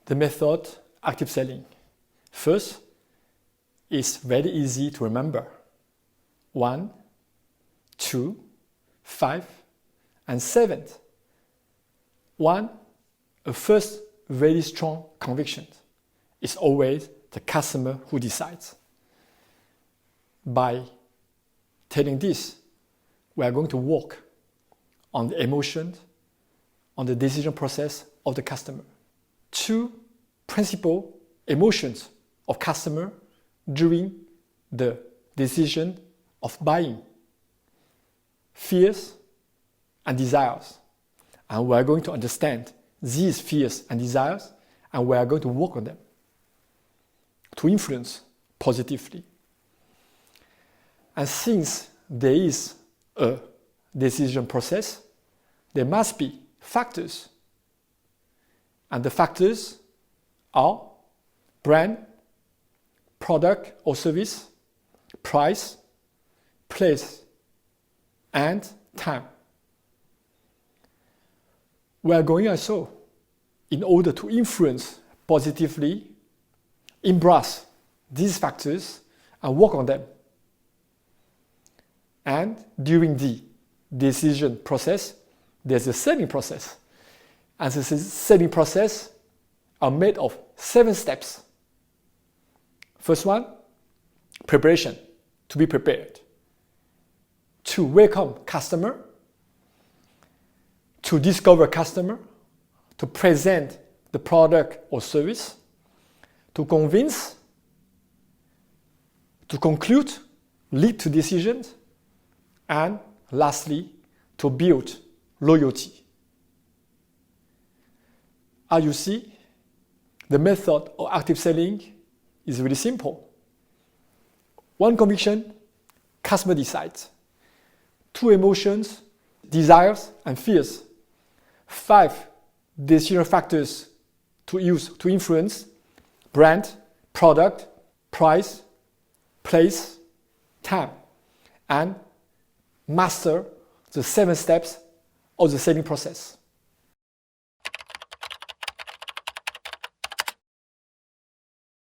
The method active selling. First, it's very easy to remember. 1, 2, 5, and 7. 1, a first very strong conviction. It's always the customer who decides. By telling this, we are going to work on the emotion, on the decision process of the customer. 2 principal emotions of customer during the decision of buying: fears and desires. And we are going to understand these fears and desires, and we are going to work on them to influence positively. And since there is a decision process, there must be factors. And the factors are brand, product or service, price, place, and time. We are going also, in order to influence positively, embrace these factors and work on them. And during the decision process, there's a selling process. And the selling process are made of 7 steps. First one, preparation, to be prepared. 2, welcome customer. To discover customer. To present the product or service. To convince. To conclude, lead to decisions. And lastly, to build loyalty. As you see, the method of active selling is really simple. 1 conviction, customer decides. 2 emotions, desires and fears. 5 decision factors to use to influence: brand, product, price, place, time. And master the 7 steps of the selling process.